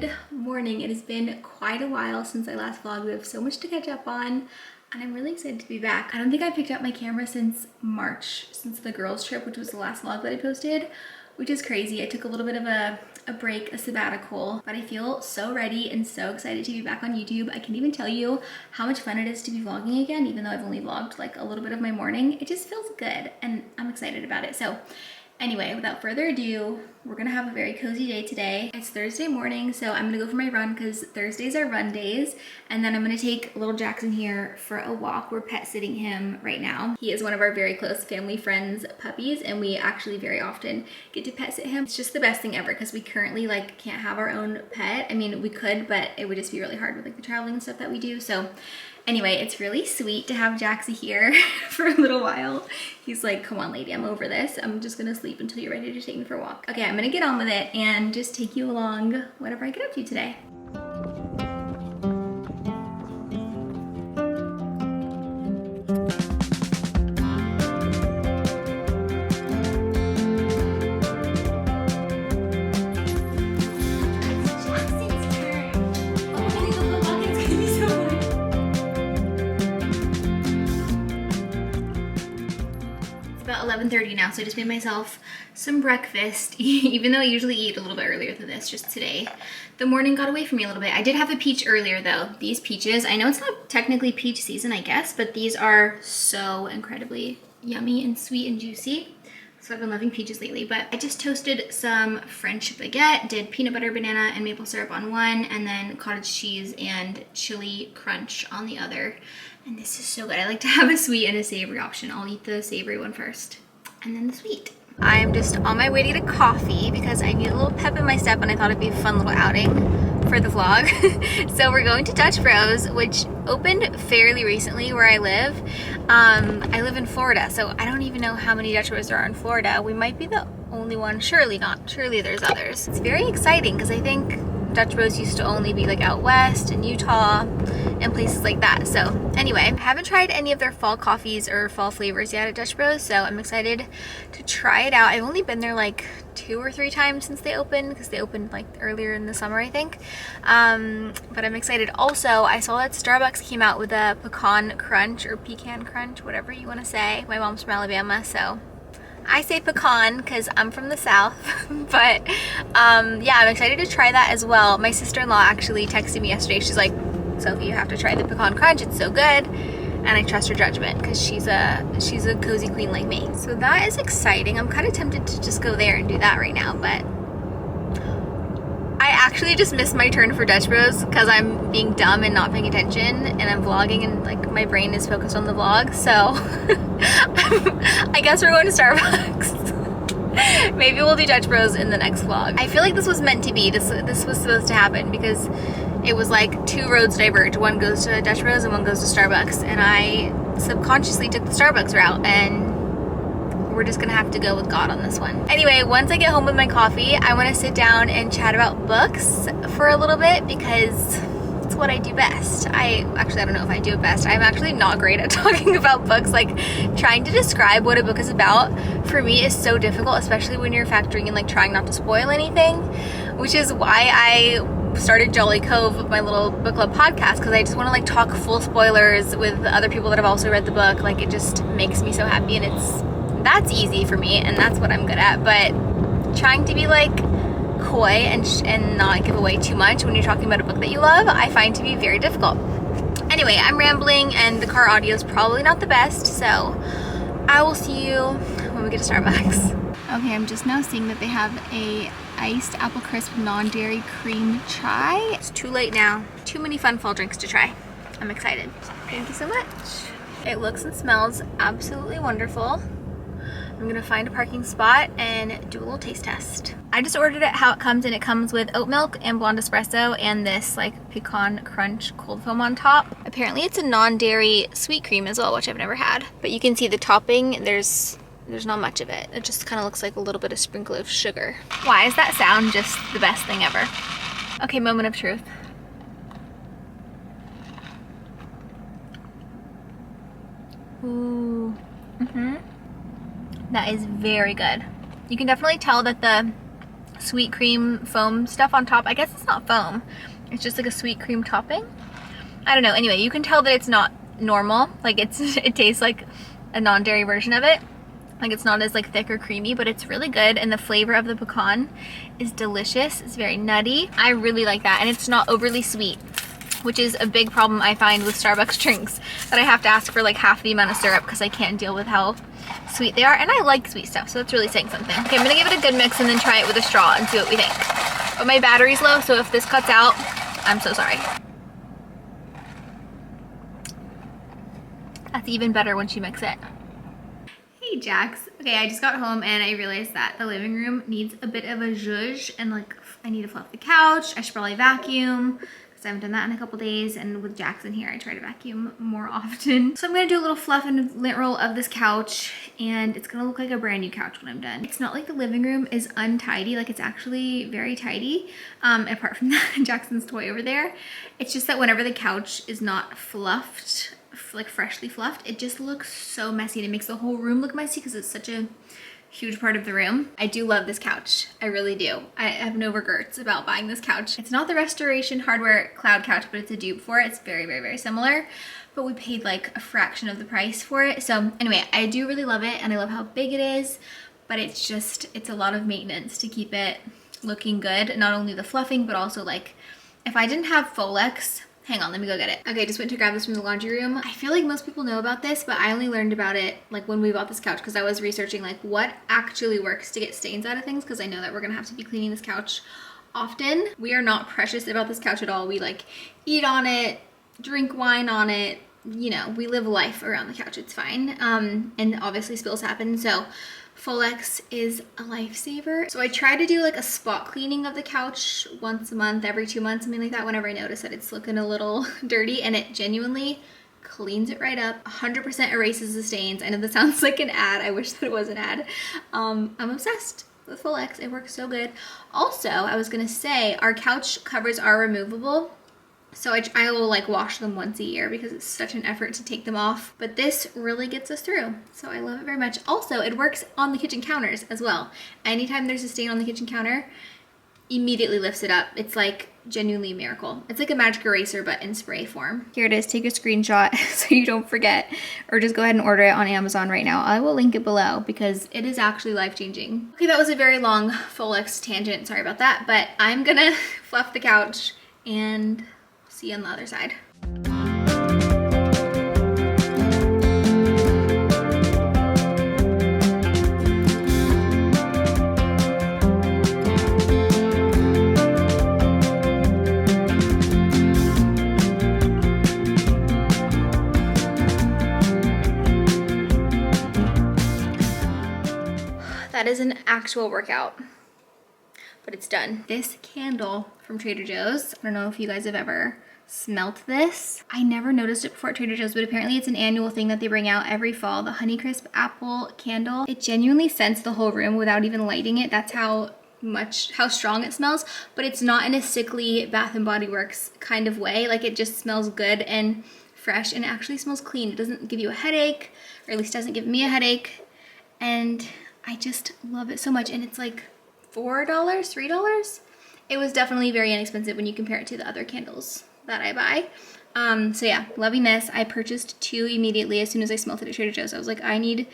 Good morning. It has been quite a while since I last vlogged. We have so much to catch up on and I'm really excited to be back. I don't think I picked up my camera since March, since the girls trip, which was the last vlog that I posted, which is crazy. I took a little bit of a break, a sabbatical, but I feel so ready and so excited to be back on YouTube. I can't even tell you how much fun it is to be vlogging again, even though I've only vlogged like a little bit of my morning. It just feels good and I'm excited about it. So anyway, without further ado, we're gonna have a very cozy day today. It's Thursday morning, so I'm gonna go for my run because Thursdays are run days. And then I'm gonna take little Jackson here for a walk. We're pet sitting him right now. He is one of our very close family friends' puppies, and we actually very often get to pet sit him. It's just the best thing ever because we currently like can't have our own pet. I mean, we could, but it would just be really hard with like the traveling and stuff that we do. So anyway, it's really sweet to have Jaxie here for a little while. He's like, come on lady, I'm over this. I'm just gonna sleep until you're ready to take me for a walk. Okay, I'm gonna get on with it and just take you along whatever I get up to today. About 11:30 now, so I just made myself some breakfast, even though I usually eat a little bit earlier than this. Just today the morning got away from me a little bit. I did have a peach earlier though. These peaches, I know it's not technically peach season, I guess, but these are so incredibly yummy and sweet and juicy. So I've been loving peaches lately. But I just toasted some French baguette, did peanut butter, banana, and maple syrup on one, and then cottage cheese and chili crunch on the other. And this is so good. I like to have a sweet and a savory option. I'll eat the savory one first and then the sweet. I'm just on my way to get a coffee because I need a little pep in my step and I thought it'd be a fun little outing for the vlog. So we're going to Dutch Bros, which opened fairly recently where I live. I live in Florida, so I don't even know how many Dutch Bros there are in Florida. We might be the only one. Surely not. Surely there's others. It's very exciting because I think Dutch Bros used to only be like out west in Utah and places like that. So anyway, I haven't tried any of their fall coffees or fall flavors yet at Dutch Bros, so I'm excited to try it out. I've only been there like 2 or 3 times since they opened, because they opened like earlier in the summer, I think. But I'm excited. Also, I saw that Starbucks came out with a pecan crunch, or pecan crunch, whatever you want to say. My mom's from Alabama, so I say pecan because I'm from the South. But yeah, I'm excited to try that as well. My sister-in-law actually texted me yesterday. She's like, Sophie, you have to try the pecan crunch. It's so good. And I trust her judgment because she's a cozy queen like me. So that is exciting. I'm kind of tempted to just go there and do that right now, but I actually just missed my turn for Dutch Bros because I'm being dumb and not paying attention, and I'm vlogging and like my brain is focused on the vlog. So I guess we're going to Starbucks. Maybe we'll do Dutch Bros in the next vlog. I feel like this was meant to be. This was supposed to happen because it was like 2 roads diverge. One goes to Dutch Bros and one goes to Starbucks, and I subconsciously took the Starbucks route, and we're just gonna have to go with God on this one. Anyway, once I get home with my coffee, I want to sit down and chat about books for a little bit because it's what I do best. I don't know if I do it best. I'm actually not great at talking about books. Like, trying to describe what a book is about for me is so difficult, especially when you're factoring in like trying not to spoil anything, which is why I started Jolly Cove, my little book club podcast, because I just want to like talk full spoilers with other people that have also read the book. Like, it just makes me so happy, and that's easy for me, and that's what I'm good at. But trying to be like coy and not give away too much when you're talking about a book that you love, I find to be very difficult. Anyway, I'm rambling and the car audio is probably not the best, so I will see you when we get to Starbucks. Okay, I'm just now seeing that they have a iced apple crisp non-dairy cream chai. It's too late now. Too many fun fall drinks to try. I'm excited. Thank you so much. It looks and smells absolutely wonderful. I'm gonna find a parking spot and do a little taste test. I just ordered it how it comes, and it comes with oat milk and blonde espresso and this like pecan crunch cold foam on top. Apparently it's a non-dairy sweet cream as well, which I've never had. But you can see the topping, there's not much of it. It just kind of looks like a little bit of sprinkle of sugar. Why is that sound just the best thing ever? Okay, moment of truth. Ooh. That is very good. You can definitely tell that the sweet cream foam stuff on top. I guess it's not foam. It's just like a sweet cream topping. I don't know. Anyway, you can tell that it's not normal. Like it tastes like a non-dairy version of it. Like it's not as like thick or creamy, but it's really good. And the flavor of the pecan is delicious. It's very nutty. I really like that. And it's not overly sweet, which is a big problem I find with Starbucks drinks, that I have to ask for like half the amount of syrup because I can't deal with how sweet they are. And I like sweet stuff, so that's really saying something. Okay, I'm gonna give it a good mix and then try it with a straw and see what we think. But my battery's low, so if this cuts out, I'm so sorry. That's even better once you mix it. Hey Jax. Okay, I just got home and I realized that the living room needs a bit of a zhuzh, and like I need to fluff the couch. I should probably vacuum because I haven't done that in a couple days, and with Jackson here I try to vacuum more often. So I'm gonna do a little fluff and lint roll of this couch, and it's gonna look like a brand new couch when I'm done. It's not like the living room is untidy, like it's actually very tidy, apart from that Jackson's toy over there. It's just that whenever the couch is not fluffed, like freshly fluffed, it just looks so messy, and it makes the whole room look messy because it's such a huge part of the room. I do love this couch. I really do. I have no regrets about buying this couch. It's not the Restoration Hardware Cloud couch, but it's a dupe for it. It's very, very, very similar, but we paid like a fraction of the price for it. So anyway, I do really love it, and I love how big it is, but it's a lot of maintenance to keep it looking good. Not only the fluffing, but also like if I didn't have Folex, hang on, let me go get it. Okay, just went to grab this from the laundry room. I feel like most people know about this, but I only learned about it like when we bought this couch, because I was researching like what actually works to get stains out of things, because I know that we're gonna have to be cleaning this couch often. We are not precious about this couch at all. We like eat on it, drink wine on it, you know, we live life around the couch. It's fine. And obviously spills happen, so Folex is a lifesaver. So I try to do like a spot cleaning of the couch once a month, every 2 months, something like that, whenever I notice that it's looking a little dirty, and it genuinely cleans it right up. 100% erases the stains. I know that sounds like an ad. I wish that it was an ad. I'm obsessed with Folex. It works so good. Also, I was gonna say, our couch covers are removable. So I will like wash them once a year because it's such an effort to take them off. But this really gets us through. So I love it very much. Also, it works on the kitchen counters as well. Anytime there's a stain on the kitchen counter, immediately lifts it up. It's like genuinely a miracle. It's like a magic eraser, but in spray form. Here it is. Take a screenshot so you don't forget, or just go ahead and order it on Amazon right now. I will link it below because it is actually life-changing. Okay, that was a very long Folex tangent. Sorry about that, but I'm gonna fluff the couch and see you on the other side. That is an actual workout, but it's done. This candle from Trader Joe's, I don't know if you guys have ever smelt this. I never noticed it before at Trader Joe's, but apparently it's an annual thing that they bring out every fall, the Honeycrisp apple candle. It genuinely scents the whole room without even lighting it. That's how strong it smells, but it's not in a sickly Bath and Body Works kind of way. Like, it just smells good and fresh, and it actually smells clean. It doesn't give you a headache, or at least doesn't give me a headache, and I just love it so much. And it's like $4, $3. It was definitely very inexpensive when you compare it to the other candles that I buy. So yeah, loving this. I purchased 2 immediately as soon as I smelled it at Trader Joe's. I was like, I need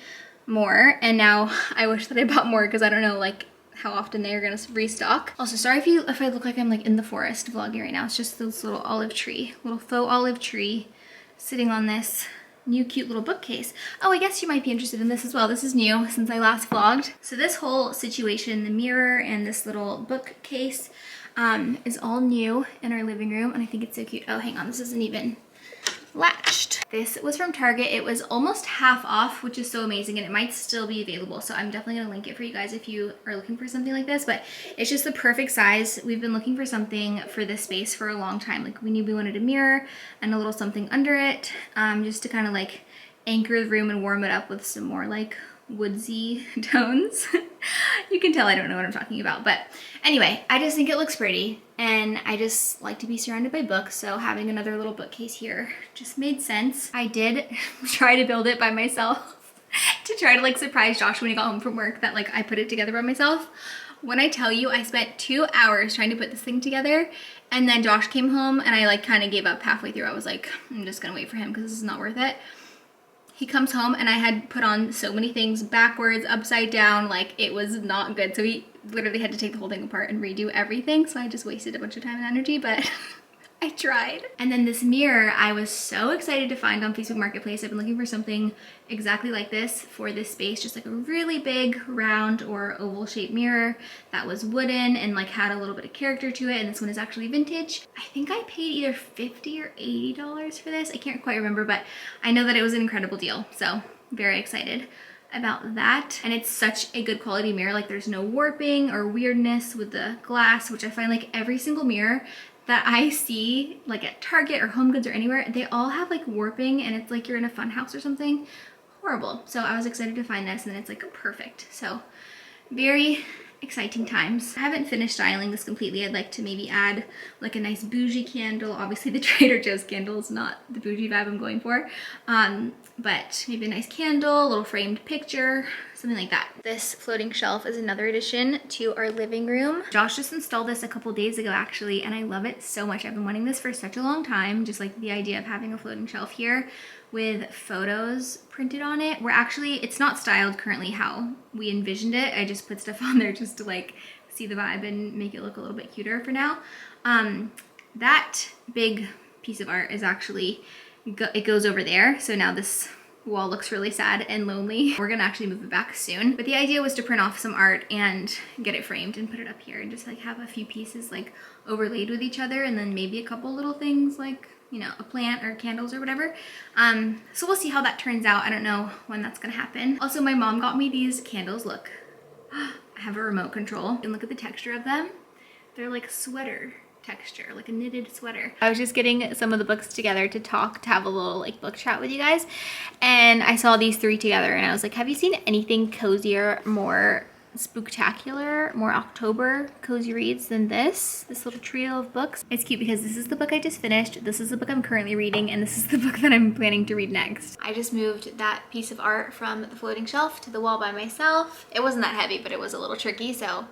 more, and now I wish that I bought more because I don't know like how often they are gonna restock. Also, sorry if I look like I'm like in the forest vlogging right now. It's just this little faux olive tree sitting on this new cute little bookcase. Oh, I guess you might be interested in this as well. This is new since I last vlogged. So this whole situation, the mirror and this little bookcase, is all new in our living room, and I think it's so cute. Oh, hang on, this isn't even latched. This was from Target. It was almost half off, which is so amazing, and it might still be available, so I'm definitely gonna link it for you guys if you are looking for something like this. But it's just the perfect size. We've been looking for something for this space for a long time. Like, we knew we wanted a mirror and a little something under it, just to kind of like anchor the room and warm it up with some more like woodsy tones. You can tell I don't know what I'm talking about, but anyway, I just think it looks pretty, and I just like to be surrounded by books, so having another little bookcase here just made sense. I did try to build it by myself to try to like surprise Josh when he got home from work that like I put it together by myself, When I tell you I spent 2 hours trying to put this thing together, and then Josh came home and I like kind of gave up halfway through. I was like, I'm just gonna wait for him because this is not worth it. He comes home and I had put on so many things backwards, upside down, like it was not good. So he literally had to take the whole thing apart and redo everything. So I just wasted a bunch of time and energy, but I tried. And then this mirror, I was so excited to find on Facebook Marketplace. I've been looking for something exactly like this for this space, just like a really big round or oval shaped mirror that was wooden and like had a little bit of character to it. And this one is actually vintage. I think I paid either $50 or $80 for this. I can't quite remember, but I know that it was an incredible deal. So very excited about that. And it's such a good quality mirror. Like there's no warping or weirdness with the glass, which I find like every single mirror that I see like at Target or Home Goods or anywhere, they all have like warping and it's like you're in a fun house or something. Horrible. So I was excited to find this and it's like perfect. So very exciting times. I haven't finished styling this completely. I'd like to maybe add like a nice bougie candle. Obviously the Trader Joe's candle is not the bougie vibe I'm going for. But maybe a nice candle, a little framed picture, something like that. This floating shelf is another addition to our living room. Josh just installed this a couple days ago actually, and I love it so much. I've been wanting this for such a long time, just like the idea of having a floating shelf here with photos printed on it. We're actually, it's not styled currently how we envisioned it. I just put stuff on there just to like see the vibe and make it look a little bit cuter for now. That big piece of art is actually, it goes over there. So now this wall looks really sad and lonely. We're gonna actually move it back soon. But the idea was to print off some art and get it framed and put it up here and just like have a few pieces like overlaid with each other, and then maybe a couple little things like, you know, a plant or candles or whatever. So we'll see how that turns out. I don't know when that's gonna happen. Also, my mom got me these candles. Look, I have a remote control, and look at the texture of them. They're like sweater texture, like a knitted sweater. I was just getting some of the books together to have a little like book chat with you guys, and I saw these three together and I was like, have you seen anything cozier, more spooktacular, more October cozy reads than this little trio of books? It's cute because this is the book I just finished, this is the book I'm currently reading, and this is the book that I'm planning to read next. I just moved that piece of art from the floating shelf to the wall by myself. It wasn't that heavy, but it was a little tricky, so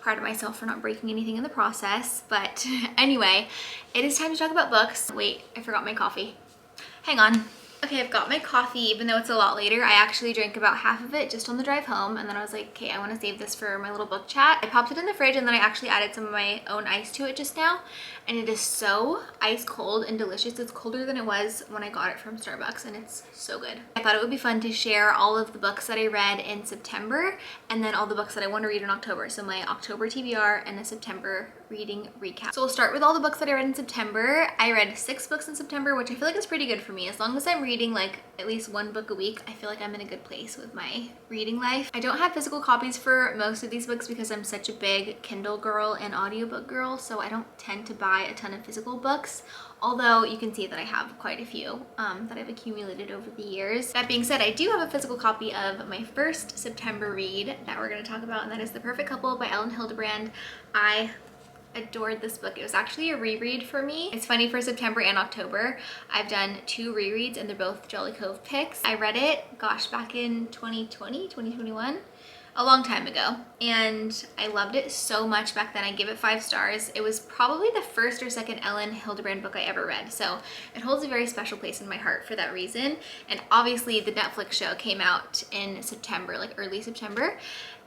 proud of myself for not breaking anything in the process. But anyway, it is time to talk about books. Wait, I forgot my coffee. Hang on. Okay, I've got my coffee, even though it's a lot later. I actually drank about half of it just on the drive home, and then I was like, okay, I want to save this for my little book chat. I popped it in the fridge, and then I actually added some of my own ice to it just now, and it is so ice cold and delicious. It's colder than it was when I got it from Starbucks, and it's so good. I thought it would be fun to share all of the books that I read in September, and then all the books that I want to read in October. So my October TBR and a September reading recap. So we'll start with all the books that I read in September. I read 6 books in September, which I feel like is pretty good for me. As long as I'm reading like at least 1 book a week, I feel like I'm in a good place with my reading life. I don't have physical copies for most of these books because I'm such a big Kindle girl and audiobook girl, so I don't tend to buy a ton of physical books, although you can see that I have quite a few that I've accumulated over the years. That being said, I do have a physical copy of my first September read that we're going to talk about, and that is The Perfect Couple by Ellen Hildebrand. I adored this book. It was actually a reread for me. It's funny, for September and October, I've done 2 rereads, and they're both Jolly Cove picks. I read it, gosh, back in 2020, 2021, a long time ago, and I loved it so much back then. I gave it 5 stars. It was probably the first or second Ellen Hildebrand book I ever read, so it holds a very special place in my heart for that reason. And obviously the Netflix show came out in September, like early September,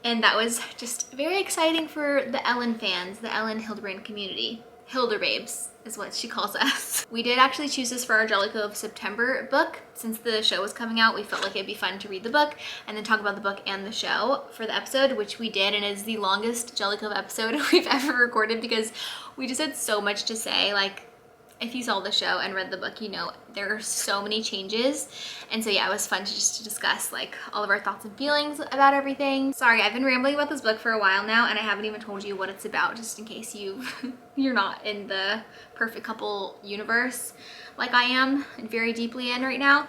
and that was just very exciting for the Ellen fans, the Ellen Hildebrand community. Hilderbabes is what she calls us. We did actually choose this for our Jolly Cove September book. Since the show was coming out, we felt like it'd be fun to read the book and then talk about the book and the show for the episode, which we did, and is the longest Jolly Cove episode we've ever recorded because we just had so much to say. Like, if you saw the show and read the book, you know there are so many changes, and so yeah, it was fun to just discuss like all of our thoughts and feelings about everything. Sorry, I've been rambling about this book for a while now, and I haven't even told you what it's about, just in case you're not in the Perfect Couple universe like I am and very deeply in right now.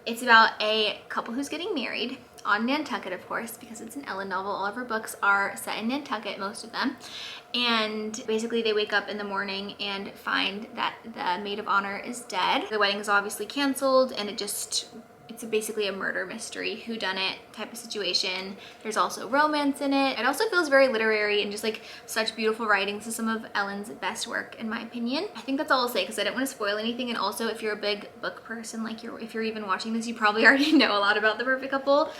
It's about a couple who's getting married on Nantucket, of course, because it's an Ellen novel. All of her books are set in Nantucket, most of them. And basically they wake up in the morning and find that the maid of honor is dead. The wedding is obviously canceled, and it It's basically a murder mystery, whodunit type of situation. There's also romance in it. It also feels very literary and just like such beautiful writing. This is some of Ellen's best work in my opinion. I think that's all I'll say because I don't want to spoil anything, and also if you're a big book person, like if you're even watching this, you probably already know a lot about The Perfect Couple.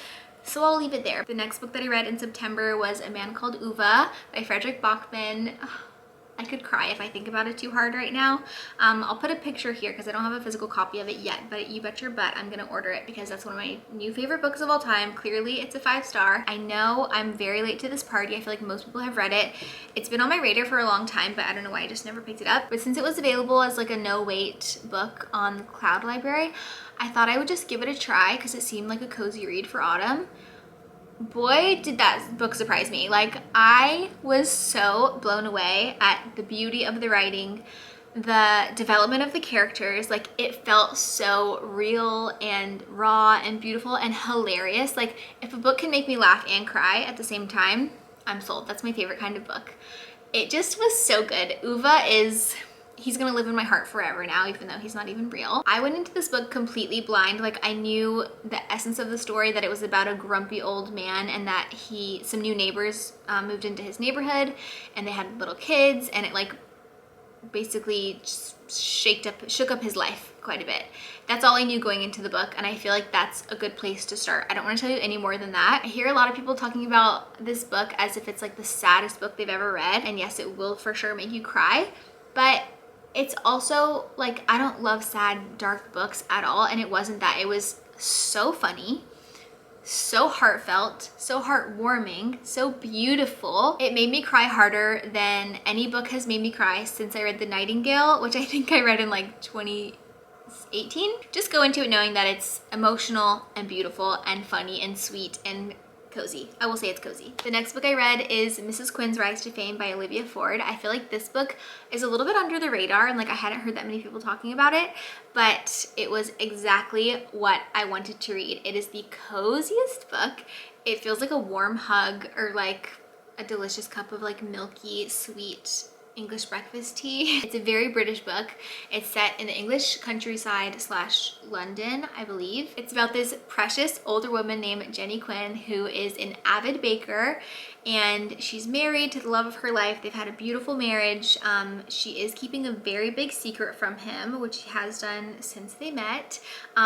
So I'll leave it there. The next book that I read in September was A Man Called Uva by Frederick Bachman. I could cry if I think about it too hard right now. I'll put a picture here because I don't have a physical copy of it yet, but you bet your butt I'm gonna order it because that's one of my new favorite books of all time. Clearly it's a 5-star. I know I'm very late to this party. I feel like most people have read it. It's been on my radar for a long time, but I don't know why I just never picked it up. But since it was available as like a no wait book on the Cloud Library, I thought I would just give it a try because it seemed like a cozy read for autumn. Boy, did that book surprise me. Like, I was so blown away at the beauty of the writing, the development of the characters. Like, it felt so real and raw and beautiful and hilarious. Like, if a book can make me laugh and cry at the same time, I'm sold. That's my favorite kind of book. It just was so good. Uva is... he's gonna live in my heart forever now, even though he's not even real. I went into this book completely blind. Like, I knew the essence of the story, that it was about a grumpy old man and that some new neighbors moved into his neighborhood and they had little kids, and it like basically just shook up his life quite a bit. That's all I knew going into the book, and I feel like that's a good place to start. I don't want to tell you any more than that. I hear a lot of people talking about this book as if it's like the saddest book they've ever read, and yes, it will for sure make you cry, but it's also like, I don't love sad, dark books at all, and it wasn't that. It was so funny, so heartfelt, so heartwarming, so beautiful. It made me cry harder than any book has made me cry since I read The Nightingale, which I think I read in like 2018. Just go into it knowing that it's emotional and beautiful and funny and sweet and cozy. I will say it's cozy. The next book I read is Mrs. Quinn's Rise to Fame by Olivia Ford. I feel like this book is a little bit under the radar, and like I hadn't heard that many people talking about it, but it was exactly what I wanted to read. It is the coziest book. It feels like a warm hug or like a delicious cup of like milky, sweet English breakfast tea. It's a very British book. It's set in the English countryside / London, I believe. It's about this precious older woman named Jenny Quinn, who is an avid baker, and she's married to the love of her life. They've had a beautiful marriage. She is keeping a very big secret from him, which she has done since they met.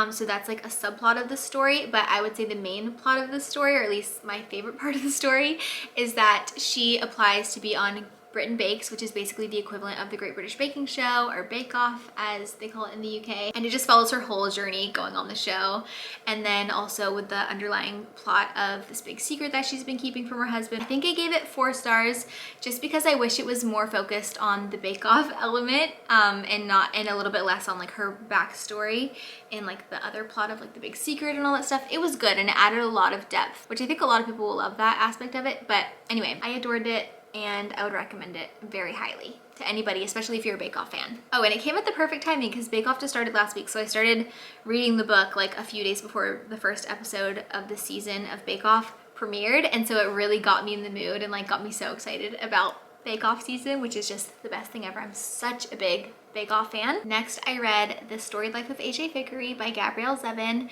So that's like a subplot of the story, but I would say the main plot of the story, or at least my favorite part of the story, is that she applies to be on Britain Bakes, which is basically the equivalent of the Great British Baking Show, or Bake Off as they call it in the UK. And it just follows her whole journey going on the show. And then also with the underlying plot of this big secret that she's been keeping from her husband. I think I gave it 4 stars just because I wish it was more focused on the Bake Off element and a little bit less on like her backstory and like the other plot of like the big secret and all that stuff. It was good and it added a lot of depth, which I think a lot of people will love that aspect of it. But anyway, I adored it, and I would recommend it very highly to anybody, especially if you're a Bake Off fan. Oh, and it came at the perfect timing because Bake Off just started last week, so I started reading the book like a few days before the first episode of the season of Bake Off premiered, and so it really got me in the mood and like got me so excited about Bake Off season, which is just the best thing ever. I'm such a big Bake Off fan. Next, I read The Storied Life of AJ Vickery by Gabrielle Zevin.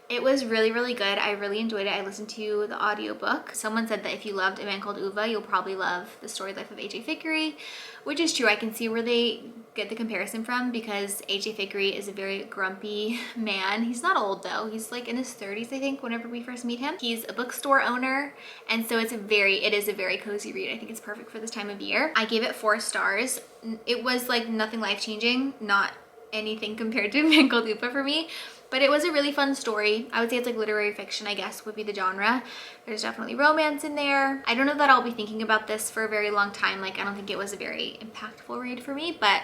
It was really, really good. I really enjoyed it. I listened to the audiobook. Someone said that if you loved A Man Called Uva, you'll probably love The Storied Life of AJ Vickery, which is true. I can see where they get the comparison from because AJ Vickery is a very grumpy man. He's not old though. He's like in his 30s, I think, whenever we first meet him. He's a bookstore owner, and so it is a very cozy read. I think it's perfect for this time of year. I gave it 4 stars. It was like nothing life-changing, not anything compared to A Man Called Uva for me. But it was a really fun story. I would say it's like literary fiction, I guess, would be the genre. There's definitely romance in there. I don't know that I'll be thinking about this for a very long time. Like, I don't think it was a very impactful read for me, but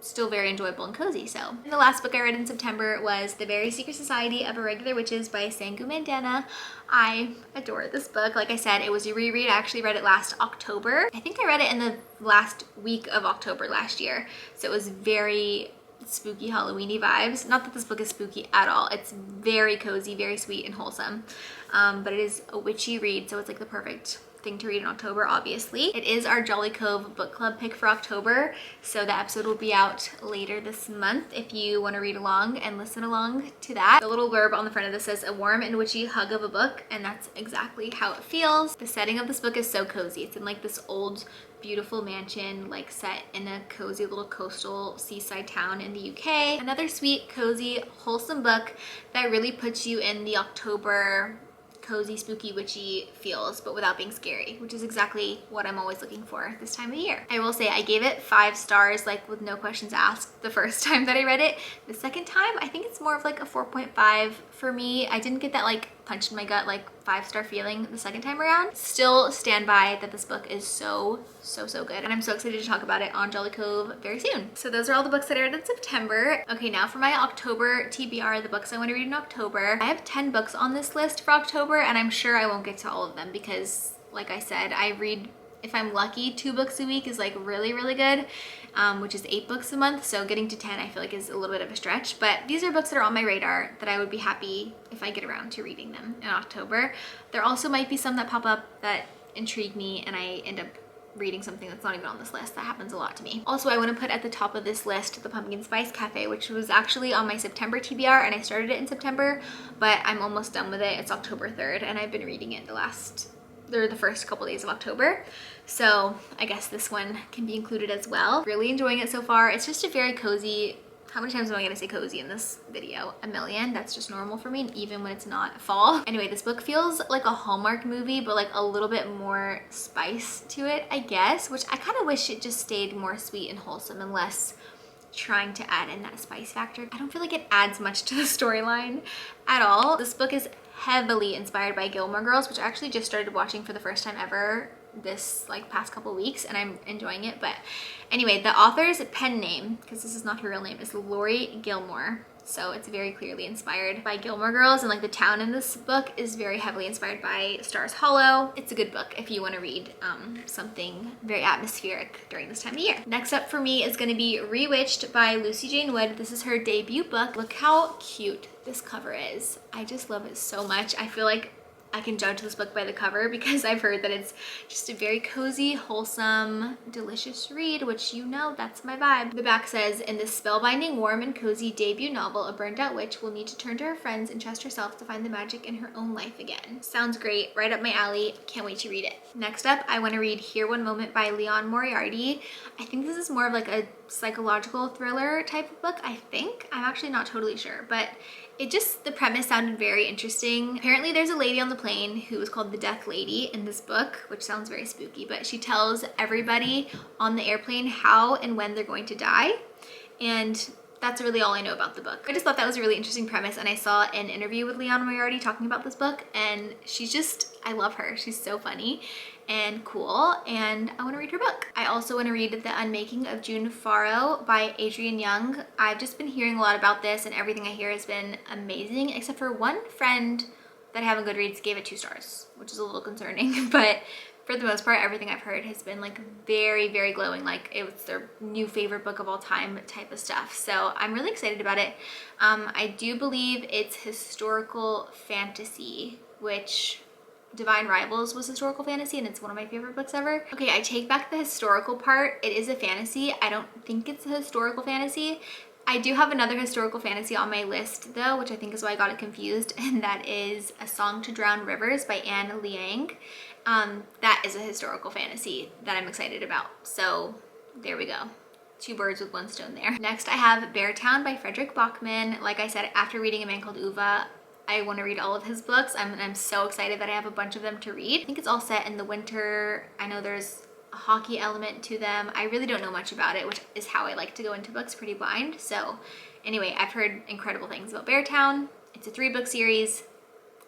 still very enjoyable and cozy. So, and the last book I read in September was The Very Secret Society of Irregular Witches by Sangu Mandana. I adore this book. Like I said, it was a reread. I actually read it last October. I think I read it in the last week of October last year. So it was very spooky Halloweeny vibes. Not that this book is spooky at all. It's very cozy, very sweet and wholesome. But it is a witchy read, so it's like the perfect thing to read in October, obviously. It is our Jolly Cove book club pick for October, so the episode will be out later this month if you want to read along and listen along to that. The little blurb on the front of this says, a warm and witchy hug of a book, and that's exactly how it feels. The setting of this book is so cozy. It's in like this old beautiful mansion, like set in a cozy little coastal seaside town in the UK. Another sweet, cozy, wholesome book that really puts you in the October cozy, spooky, witchy feels, but without being scary, which is exactly what I'm always looking for this time of year. I will say I gave it 5 stars, like with no questions asked the first time that I read it. The second time, I think it's more of like a 4.5 for me. I didn't get that like punch in my gut, like 5-star feeling the second time around. Still stand by that this book is so good, and I'm so excited to talk about it on Jolly Cove very soon. So those are all the books that I read in September. Okay, now for my October TBR, the books I want to read in October. I have 10 books on this list for October, and I'm sure I won't get to all of them because, like I said, I read, if I'm lucky, 2 books a week is like really good, which is 8 books a month. So getting to 10 I feel like is a little bit of a stretch, but these are books that are on my radar that I would be happy if I get around to reading them in October. There also might be some that pop up that intrigue me and I end up reading something that's not even on this list. That happens a lot to me. Also, I want to put at the top of this list the Pumpkin Spice Cafe, which was actually on my September TBR, and I started it in September, but I'm almost done with it. It's October 3rd, and I've been reading it the first couple days of October. So I guess this one can be included as well. Really enjoying it so far. It's just a very cozy, how many times am I gonna say cozy in this video? A million. That's just normal for me, even when it's not fall. Anyway, this book feels like a Hallmark movie, but like a little bit more spice to it, I guess, which I kind of wish it just stayed more sweet and wholesome and less trying to add in that spice factor. I don't feel like it adds much to the storyline at all. This book is heavily inspired by Gilmore Girls, which I actually just started watching for the first time ever this like past couple weeks, and I'm enjoying it. But anyway, the author's pen name, because this is not her real name, is Lori Gilmore. So it's very clearly inspired by Gilmore Girls, and like the town in this book is very heavily inspired by Stars Hollow. It's a good book if you want to read something very atmospheric during this time of year. Next up for me is going to be Rewitched by Lucy Jane Wood. This is her debut book. Look how cute this cover is. I just love it so much. I feel like I can judge this book by the cover because I've heard that it's just a very cozy, wholesome, delicious read, which you know, that's my vibe. The back says, in this spellbinding, warm and cozy debut novel, a burned out witch will need to turn to her friends and trust herself to find the magic in her own life again. Sounds great, right up my alley. Can't wait to read it. Next up, I want to read Here One Moment by Leon Moriarty. I think this is more of like a psychological thriller type of book, I think. I'm actually not totally sure, but the premise sounded very interesting. Apparently there's a lady on the plane who is called the Death Lady in this book, which sounds very spooky, but she tells everybody on the airplane how and when they're going to die. And that's really all I know about the book. I just thought that was a really interesting premise, and I saw an interview with Leon Moriarty talking about this book, and I love her. She's so funny and cool, and I want to read her book. I also want to read The Unmaking of June Farrow by Adrienne Young. I've just been hearing a lot about this, and everything I hear has been amazing, except for one friend that I have on Goodreads gave it 2 stars, which is a little concerning, but for the most part, everything I've heard has been like very glowing, like it was their new favorite book of all time type of stuff. So I'm really excited about it. I do believe it's historical fantasy, which Divine Rivals was historical fantasy, and it's one of my favorite books ever. Okay, I take back the historical part. It is a fantasy. I don't think it's a historical fantasy. I do have another historical fantasy on my list though, which I think is why I got it confused, and that is A Song to Drown Rivers by Anne Liang. That is a historical fantasy that I'm excited about. So there we go. 2 birds with 1 stone there. Next I have Beartown by Frederick Bachman. Like I said, after reading A Man Called Uva, I want to read all of his books. I'm so excited that I have a bunch of them to read. I think it's all set in the winter. I know there's a hockey element to them. I really don't know much about it, which is how I like to go into books, pretty blind. So anyway, I've heard incredible things about Beartown. It's a 3-book series,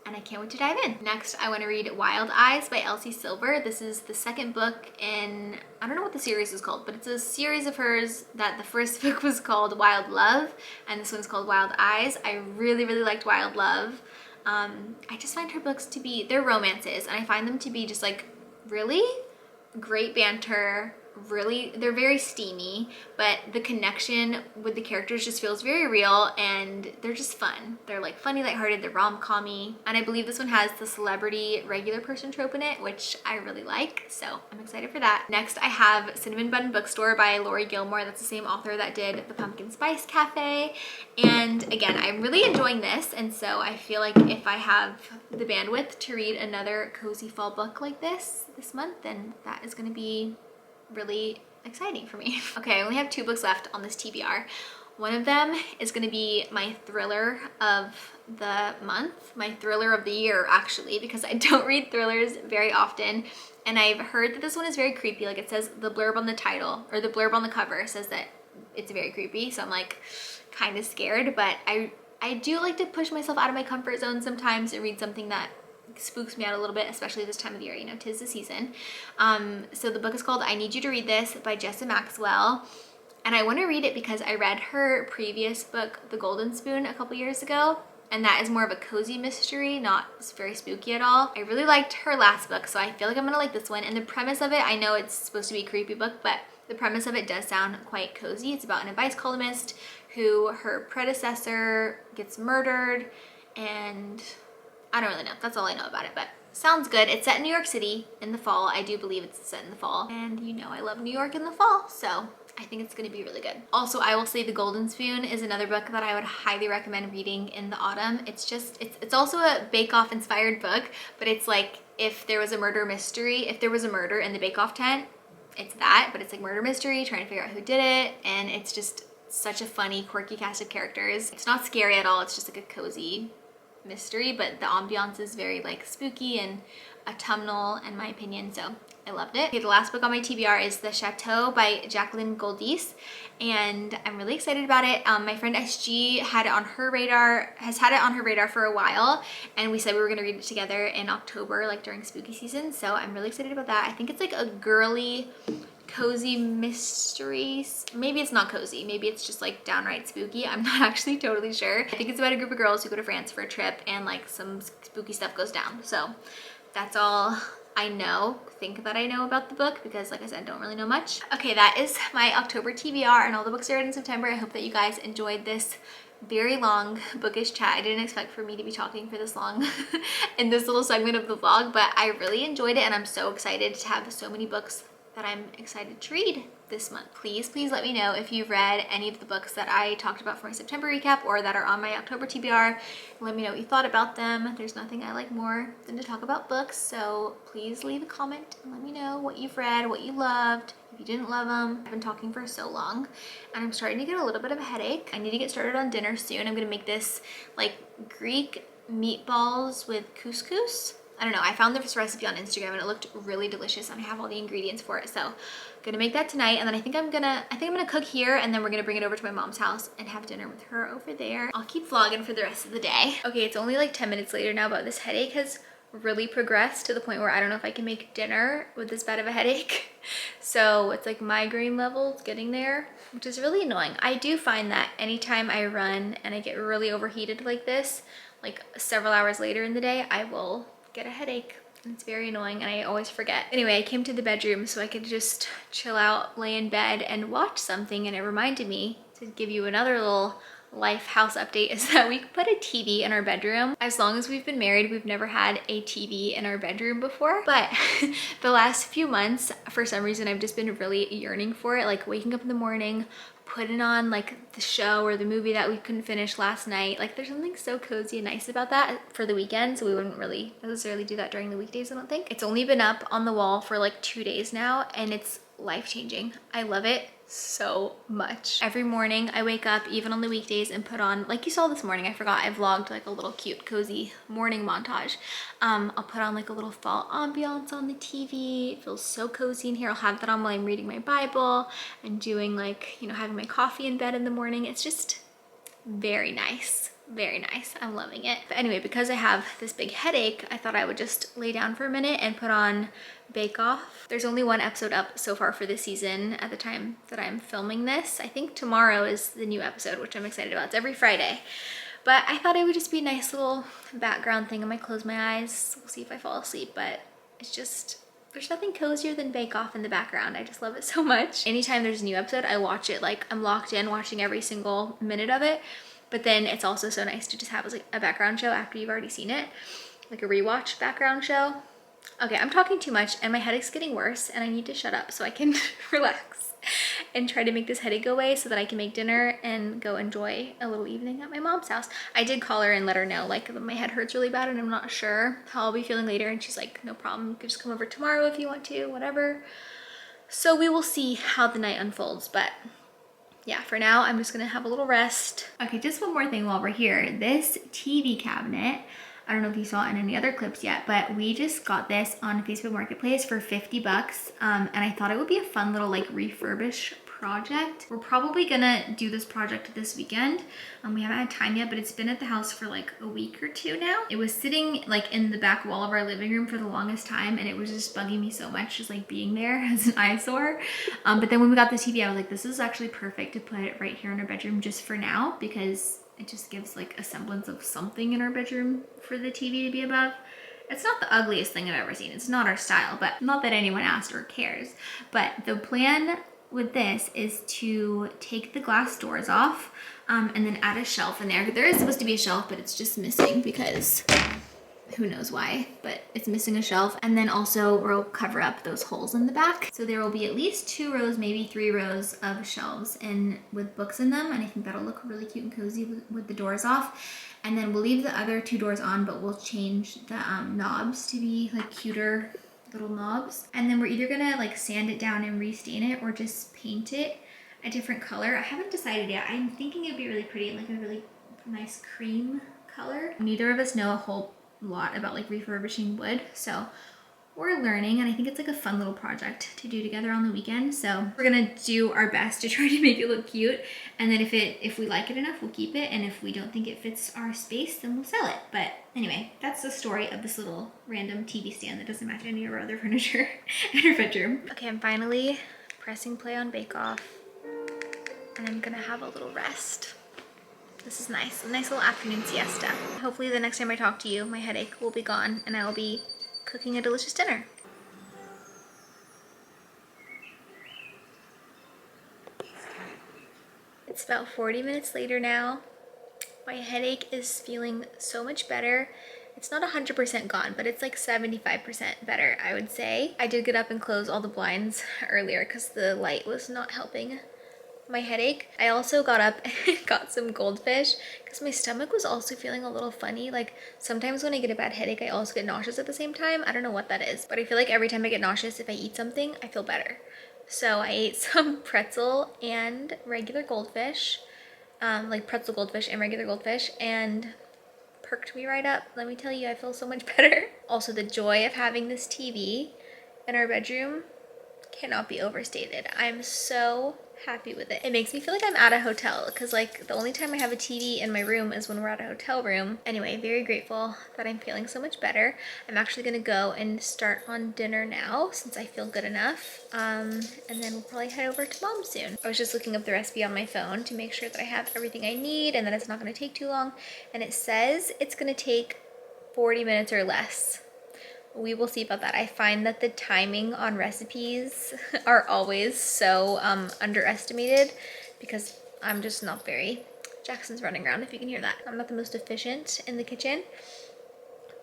and I can't wait to dive in. Next, I want to read Wild Eyes by Elsie Silver. This is the second book in, I don't know what the series is called, but it's a series of hers that the first book was called Wild Love, and this one's called Wild Eyes. I really liked Wild Love. I just find her books to be, they're romances, and I find them to be just like really great banter, really, they're very steamy, but the connection with the characters just feels very real, and they're just fun. They're like funny, lighthearted, they're rom-com-y, and I believe this one has the celebrity regular person trope in it, which I really like, so I'm excited for that. Next, I have Cinnamon Bun Bookstore by Lori Gilmore. That's the same author that did The Pumpkin Spice Cafe, and again, I'm really enjoying this, and so I feel like if I have the bandwidth to read another cozy fall book like this month, then that is going to be really exciting for me. Okay, I only have 2 books left on this TBR. One of them is going to be my thriller of the month, my thriller of the year actually, because I don't read thrillers very often, and I've heard that this one is very creepy. Like, it says, the blurb on the title, or the blurb on the cover says that it's very creepy, so I'm like kind of scared, but I do like to push myself out of my comfort zone sometimes and read something that spooks me out a little bit, especially this time of the year, you know, 'tis the season. So the book is called I Need You to Read This by Jessa Maxwell, and I want to read it because I read her previous book, The Golden Spoon, a couple years ago, and that is more of a cozy mystery, not very spooky at all. I really liked her last book, so I feel like I'm gonna like this one, and the premise of it, I know it's supposed to be a creepy book, but the premise of it does sound quite cozy. It's about an advice columnist who her predecessor gets murdered, and I don't really know. That's all I know about it, but sounds good. It's set in New York City in the fall. I do believe it's set in the fall. And you know I love New York in the fall, so I think it's gonna be really good. Also, I will say The Golden Spoon is another book that I would highly recommend reading in the autumn. It's also a Bake Off inspired book, but it's like if there was a murder mystery, if there was a murder in the Bake Off tent, it's that, but it's like murder mystery, trying to figure out who did it, and it's just such a funny, quirky cast of characters. It's not scary at all, it's just like a cozy mystery, but the ambiance is very like spooky and autumnal in my opinion, so I loved it. Okay, the last book on my TBR is The Chateau by Jacqueline Goldis, and I'm really excited about it. My friend SG had it on her radar, has had it on her radar for a while, and we said we were gonna read it together in October, like during spooky season, so I'm really excited about that. I think it's like a girly, cozy mysteries. Maybe it's not cozy, maybe it's just like downright spooky. I'm not actually totally sure. I think it's about a group of girls who go to France for a trip, and like some spooky stuff goes down. So that's all I think that I know about the book, because like I said, don't really know much. Okay, that is my October TBR, and all the books are in September. I hope that you guys enjoyed this very long bookish chat. I didn't expect for me to be talking for this long in this little segment of the vlog, but I really enjoyed it, and I'm so excited to have so many books that I'm excited to read this month. Please let me know if you've read any of the books that I talked about for my September recap or that are on my October TBR. Let me know what you thought about them. There's nothing I like more than to talk about books, so please leave a comment and let me know what you've read, what you loved, if you didn't love them. I've been talking for so long and I'm starting to get a little bit of a headache. I need to get started on dinner soon. I'm gonna make this like Greek meatballs with couscous. I don't know, I found this recipe on Instagram and it looked really delicious, and I have all the ingredients for it, so I'm gonna make that tonight. And then I think I'm gonna cook here, and then we're gonna bring it over to my mom's house and have dinner with her over there. I'll keep vlogging for the rest of the day. Okay, it's only like 10 minutes later now, but this headache has really progressed to the point where I don't know if I can make dinner with this bad of a headache. So it's like migraine levels getting there, which is really annoying. I do find that anytime I run and I get really overheated like this, like several hours later in the day, I will get a headache, and it's very annoying, and I always forget. Anyway, I came to the bedroom so I could just chill out, lay in bed and watch something, and it reminded me to give you another little life house update, is that we put a TV in our bedroom. As long as we've been married, we've never had a TV in our bedroom before, but the last few months, for some reason, I've just been really yearning for it, like waking up in the morning, putting on like the show or the movie that we couldn't finish last night. Like there's something so cozy and nice about that for the weekend, so we wouldn't really necessarily do that during the weekdays, I don't think. It's only been up on the wall for like 2 days now, and it's life-changing. I love it so much. Every morning I wake up, even on the weekdays, and put on, like you saw this morning, I forgot I vlogged like a little cute cozy morning montage. I'll put on like a little fall ambiance on the TV. It feels so cozy in here. I'll have that on while I'm reading my Bible and doing like, you know, having my coffee in bed in the morning. It's just very nice. Very nice. I'm loving it. But anyway, because I have this big headache, I thought I would just lay down for a minute and put on Bake Off. There's only 1 episode up so far for this season at the time that I'm filming this. I think tomorrow is the new episode, which I'm excited about. It's every Friday. But I thought it would just be a nice little background thing. I might close my eyes. We'll see if I fall asleep, but it's just There's nothing cozier than Bake Off in the background. I just love it so much. Anytime there's a new episode, I watch it. Like, I'm locked in watching every single minute of it. But then it's also so nice to just have like a background show after you've already seen it. Like a rewatch background show. Okay, I'm talking too much and my headache's getting worse and I need to shut up so I can relax and try to make this headache go away so that I can make dinner and go enjoy a little evening at my mom's house. I did call her and let her know like my head hurts really bad and I'm not sure how I'll be feeling later, and she's like, no problem, you can just come over tomorrow if you want to, whatever. So we will see how the night unfolds, but yeah, for now I'm just gonna have a little rest. Okay, just one more thing while we're here. This TV cabinet, I don't know if you saw it in any other clips yet, but we just got this on Facebook Marketplace for 50 bucks. And I thought it would be a fun little like refurbish project. We're probably gonna do this project this weekend. We haven't had time yet, but it's been at the house for like a week or two now. It was sitting like in the back wall of our living room for the longest time, and it was just bugging me so much, just like being there as an eyesore. But then when we got the TV, I was like, this is actually perfect to put it right here in our bedroom just for now, because it just gives like a semblance of something in our bedroom for the TV to be above. It's not the ugliest thing I've ever seen. It's not our style, but not that anyone asked or cares. But the plan with this is to take the glass doors off and then add a shelf in there. There is supposed to be a shelf, but it's just missing because who knows why, but it's missing a shelf. And then also we'll cover up those holes in the back. So there will be at least 2 rows, maybe 3 rows of shelves and with books in them. And I think that'll look really cute and cozy with the doors off. And then we'll leave the other 2 doors on, but we'll change the knobs to be like cuter little knobs. And then we're either gonna like sand it down and restain it or just paint it a different color. I haven't decided yet. I'm thinking it'd be really pretty, like a really nice cream color. Neither of us know a whole lot about like refurbishing wood, so we're learning, and I think it's like a fun little project to do together on the weekend. So we're gonna do our best to try to make it look cute, and then if we like it enough, we'll keep it, and if we don't think it fits our space, then we'll sell it. But anyway, that's the story of this little random TV stand that doesn't match any of our other furniture in our bedroom. Okay, I'm finally pressing play on Bake Off, and I'm gonna have a little rest. This is nice, a nice little afternoon siesta. Hopefully the next time I talk to you, my headache will be gone and I will be cooking a delicious dinner. It's about 40 minutes later now. My headache is feeling so much better. It's not 100% gone, but it's like 75% better, I would say. I did get up and close all the blinds earlier because the light was not helping my headache. I also got up and got some goldfish because my stomach was also feeling a little funny. Like sometimes when I get a bad headache, I also get nauseous at the same time. I don't know what that is, but I feel like every time I get nauseous, if I eat something, I feel better. So I ate some pretzel and regular goldfish, like pretzel goldfish and regular goldfish, and perked me right up. Let me tell you, I feel so much better. Also, the joy of having this TV in our bedroom cannot be overstated. I'm so happy with it. It makes me feel like I'm at a hotel because like the only time I have a TV in my room is when we're at a hotel room. Anyway, very grateful that I'm feeling so much better. I'm actually gonna go and start on dinner now since I feel good enough. And then we'll probably head over to Mom soon. I was just looking up the recipe on my phone to make sure that I have everything I need and that it's not gonna take too long. And it says it's gonna take 40 minutes or less. We will see about that. I find that the timing on recipes are always so underestimated because I'm just not very... Jackson's running around if you can hear that. I'm not the most efficient in the kitchen,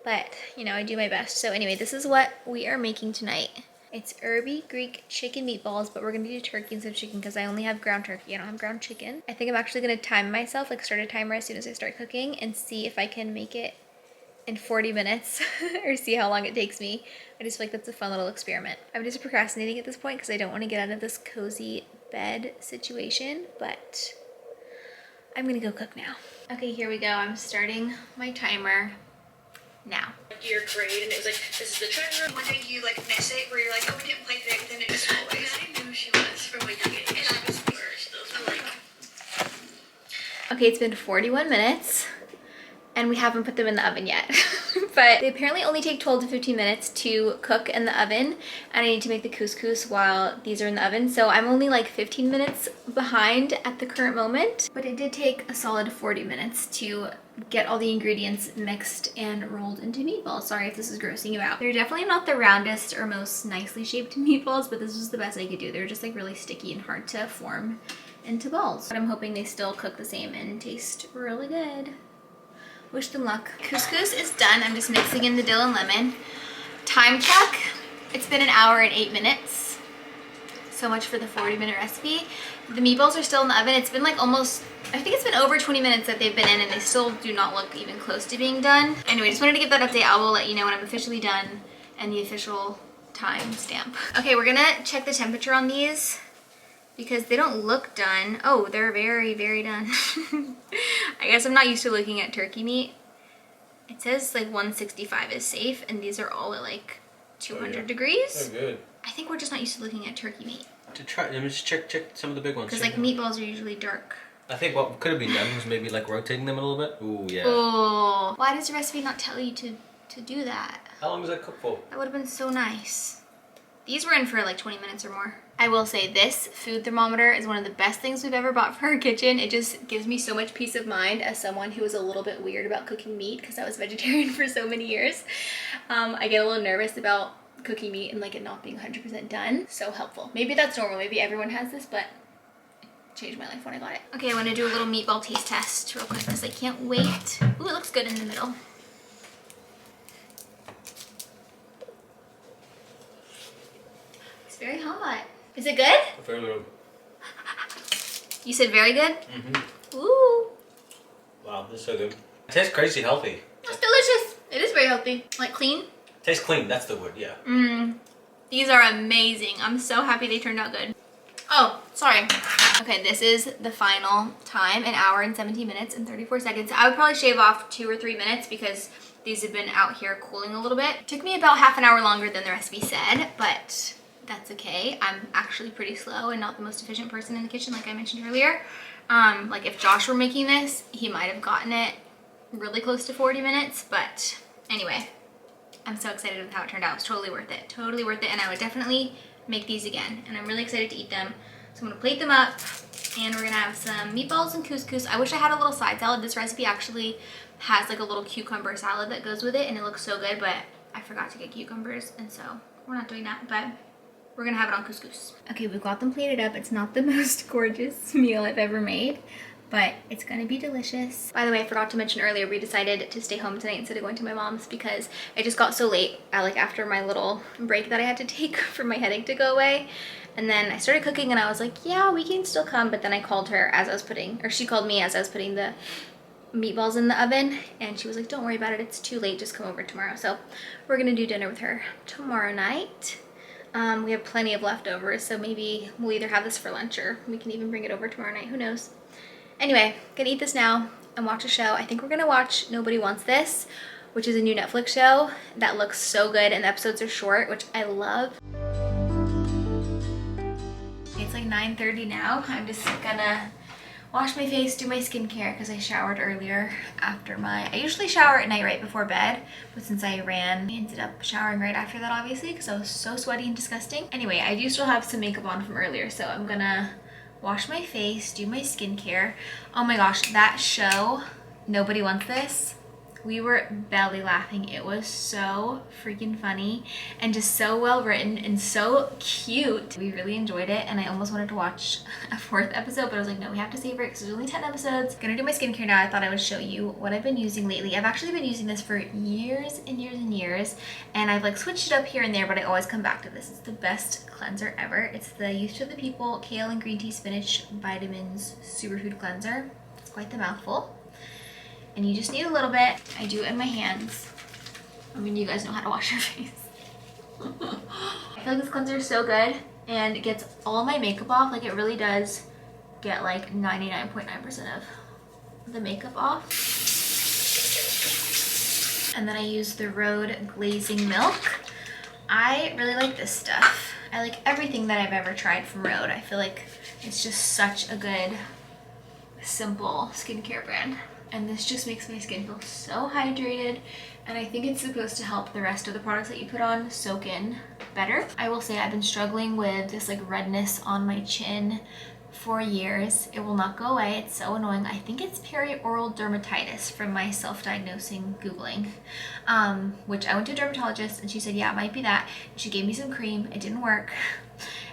but you know, I do my best. So anyway, this is what we are making tonight. It's herby Greek chicken meatballs, but we're gonna do turkey instead of chicken because I only have ground turkey. I don't have ground chicken. I think I'm actually gonna time myself, like start a timer as soon as I start cooking and see if I can make it in 40 minutes or see how long it takes me. I just feel like that's a fun little experiment. I'm just procrastinating at this point because I don't want to get out of this cozy bed situation, but I'm gonna go cook now. Okay, here we go. I'm starting my timer now. Your grade, and it was like, this is the treasure. One day you like miss it where you're like, oh, we didn't play today, but then it just always. I knew she was from when you get it. And I was first. Those were like... Okay, it's been 41 minutes. And we haven't put them in the oven yet. But they apparently only take 12 to 15 minutes to cook in the oven, and I need to make the couscous while these are in the oven. So I'm only like 15 minutes behind at the current moment, but it did take a solid 40 minutes to get all the ingredients mixed and rolled into meatballs. Sorry if this is grossing you out. They're definitely not the roundest or most nicely shaped meatballs, but this was the best I could do. They're just like really sticky and hard to form into balls. But I'm hoping they still cook the same and taste really good. Wish them luck. Couscous is done. I'm just mixing in the dill and lemon. Time check. It's been 1 hour and 8 minutes. So much for the 40-minute recipe. The meatballs are still in the oven. It's been like almost, I think it's been over 20 minutes that they've been in, and they still do not look even close to being done. Anyway, just wanted to give that update. I will let you know when I'm officially done and the official time stamp. Okay, we're gonna check the temperature on these because they don't look done. Oh, they're very, very done. I guess I'm not used to looking at turkey meat. It says like 165 is safe, and these are all at like 200 degrees. So good. I think we're just not used to looking at turkey meat. To try, let me just check some of the big ones. Because like meatballs are usually dark. I think what could have been done was maybe like rotating them a little bit. Ooh, yeah. Oh, why does the recipe not tell you to do that? How long was that cooked for? That would have been so nice. These were in for like 20 minutes or more. I will say this food thermometer is one of the best things we've ever bought for our kitchen. It just gives me so much peace of mind as someone who was a little bit weird about cooking meat because I was vegetarian for so many years. I get a little nervous about cooking meat and like it not being 100% done. So helpful. Maybe that's normal. Maybe everyone has this, but it changed my life when I got it. Okay, I want to do a little meatball taste test real quick because I can't wait. Ooh, it looks good in the middle. It's very hot. Is it good? Very little. You said very good? Mm-hmm. Ooh. Wow, this is so good. It tastes crazy healthy. It's delicious. It is very healthy. Like clean. Tastes clean, that's the word, yeah. These are amazing. I'm so happy they turned out good. Oh, sorry. Okay, this is the final time, 1 hour and 17 minutes and 34 seconds. I would probably shave off 2 or 3 minutes because these have been out here cooling a little bit. It took me about half an hour longer than the recipe said, but that's okay. I'm actually pretty slow and not the most efficient person in the kitchen like I mentioned earlier. Like if Josh were making this, he might have gotten it really close to 40 minutes, but anyway. I'm so excited with how it turned out. It was totally worth it. Totally worth it. And I would definitely make these again. And I'm really excited to eat them. So I'm gonna plate them up and we're gonna have some meatballs and couscous. I wish I had a little side salad. This recipe actually has like a little cucumber salad that goes with it and it looks so good, but I forgot to get cucumbers and so we're not doing that, but we're gonna have it on couscous. Okay, we've got them plated up. It's not the most gorgeous meal I've ever made, but it's gonna be delicious. By the way, I forgot to mention earlier, we decided to stay home tonight instead of going to my mom's because it just got so late, like after my little break that I had to take for my headache to go away. And then I started cooking and I was like, yeah, we can still come. But then I called her as I was putting, or she called me as I was putting the meatballs in the oven. And she was like, don't worry about it, it's too late, just come over tomorrow. So we're gonna do dinner with her tomorrow night. We have plenty of leftovers, so maybe we'll either have this for lunch or we can even bring it over tomorrow night, who knows. Anyway, gonna eat this now and watch a show. I think we're gonna watch Nobody Wants This, which is a new Netflix show that looks so good and the episodes are short, which I love. It's like 9:30 now. I'm just gonna wash my face, do my skincare because I showered earlier after I usually shower at night right before bed, but since I ran, I ended up showering right after that obviously because I was so sweaty and disgusting. Anyway, I do still have some makeup on from earlier, so I'm gonna wash my face, do my skincare. Oh my gosh, that show, Nobody Wants This, we were belly laughing. It was so freaking funny and just so well written and so cute. We really enjoyed it and I almost wanted to watch a 4th episode, but I was like, no, we have to savor it because there's only 10 episodes. Gonna do my skincare now. I thought I would show you what I've been using lately. I've actually been using this for years and years and years, and I've like switched it up here and there, but I always come back to this. It's the best cleanser ever. It's the Youth to the People Kale and Green Tea Spinach Vitamins Superfood Cleanser. It's quite the mouthful. And you just need a little bit. I do it in my hands. I mean, you guys know how to wash your face. I feel like this cleanser is so good and it gets all my makeup off. Like it really does get like 99.9% of the makeup off. And then I use the Rhode Glazing Milk. I really like this stuff. I like everything that I've ever tried from Rhode. I feel like it's just such a good, simple skincare brand. And this just makes my skin feel so hydrated, and I think it's supposed to help the rest of the products that you put on soak in better. I will say I've been struggling with this like redness on my chin for years. It will not go away. It's so annoying. I think it's perioral dermatitis from my self-diagnosing Googling, which I went to a dermatologist and she said, yeah, it might be that. She gave me some cream. It didn't work.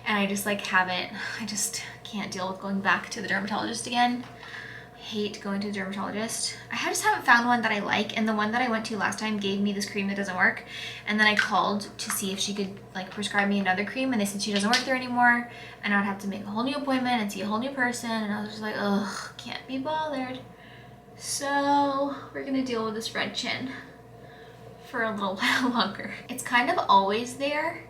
And I just like I just can't deal with going back to the dermatologist again. Hate going to the dermatologist. I just haven't found one that I like, and the one that I went to last time gave me this cream that doesn't work, and then I called to see if she could like prescribe me another cream, and they said she doesn't work there anymore, and I would have to make a whole new appointment and see a whole new person, and I was just like, ugh, can't be bothered. So we're gonna deal with this red chin for a little while longer. It's kind of always there,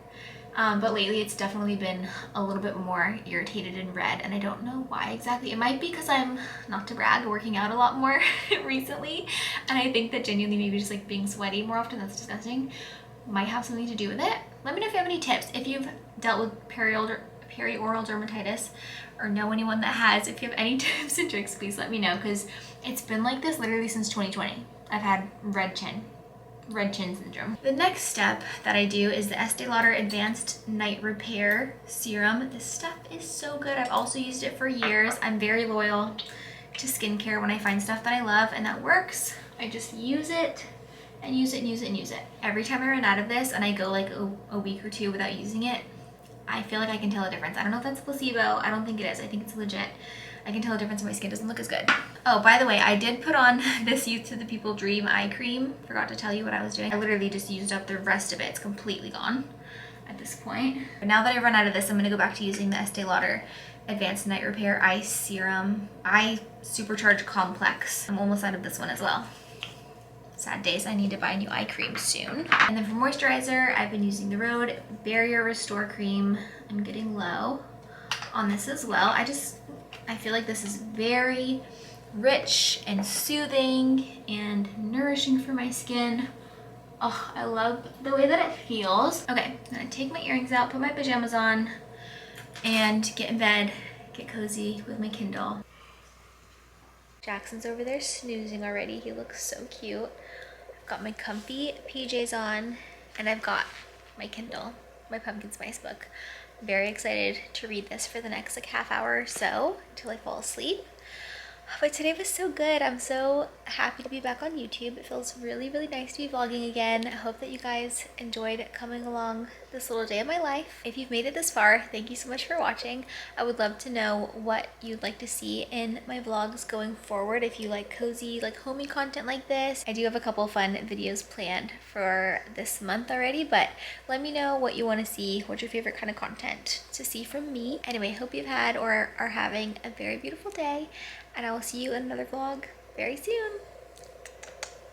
but lately it's definitely been a little bit more irritated and red, and I don't know why exactly. It might be because I'm, not to brag, working out a lot more recently, and I think that genuinely maybe just like being sweaty more often, that's disgusting, might have something to do with it. Let me know if you have any tips. If you've dealt with perioral dermatitis or know anyone that has, if you have any tips and tricks, please let me know, because it's been like this literally since 2020. I've had red chin syndrome. The next step that I do is the Estee Lauder Advanced Night Repair Serum. This stuff is so good. I've also used it for years. I'm very loyal to skincare when I find stuff that I love and that works. I just use it and use it and use it and use it. Every time I run out of this and I go like a week or two without using it, I feel like I can tell a difference. I don't know if that's placebo. I don't think it is. I think it's legit. I can tell a difference and my skin doesn't look as good. Oh, by the way, I did put on this Youth to the People Dream eye cream. Forgot to tell you what I was doing. I literally just used up the rest of it. It's completely gone at this point. But now that I run out of this, I'm gonna go back to using the Estee Lauder Advanced Night Repair Eye Serum, Eye Supercharge Complex. I'm almost out of this one as well. Sad days, I need to buy a new eye cream soon. And then for moisturizer, I've been using the Rhode Barrier Restore Cream. I'm getting low on this as well. I feel like this is very rich and soothing and nourishing for my skin. Oh, I love the way that it feels. Okay, I'm gonna take my earrings out, put my pajamas on, and get in bed, get cozy with my Kindle. Jackson's over there snoozing already. He looks so cute. I've got my comfy PJs on, and I've got my Kindle, my pumpkin spice book. I'm very excited to read this for the next like half hour or so until I fall asleep. But today was so good. I'm so happy to be back on YouTube. It feels really, really nice to be vlogging again. I hope that you guys enjoyed coming along this little day of my life. If you've made it this far, thank you so much for watching. I would love to know what you'd like to see in my vlogs going forward. If you like cozy, like homey content like this. I do have a couple fun videos planned for this month already, but let me know what you want to see. What's your favorite kind of content to see from me? Anyway, hope you've had or are having a very beautiful day, and I will see you in another vlog very soon.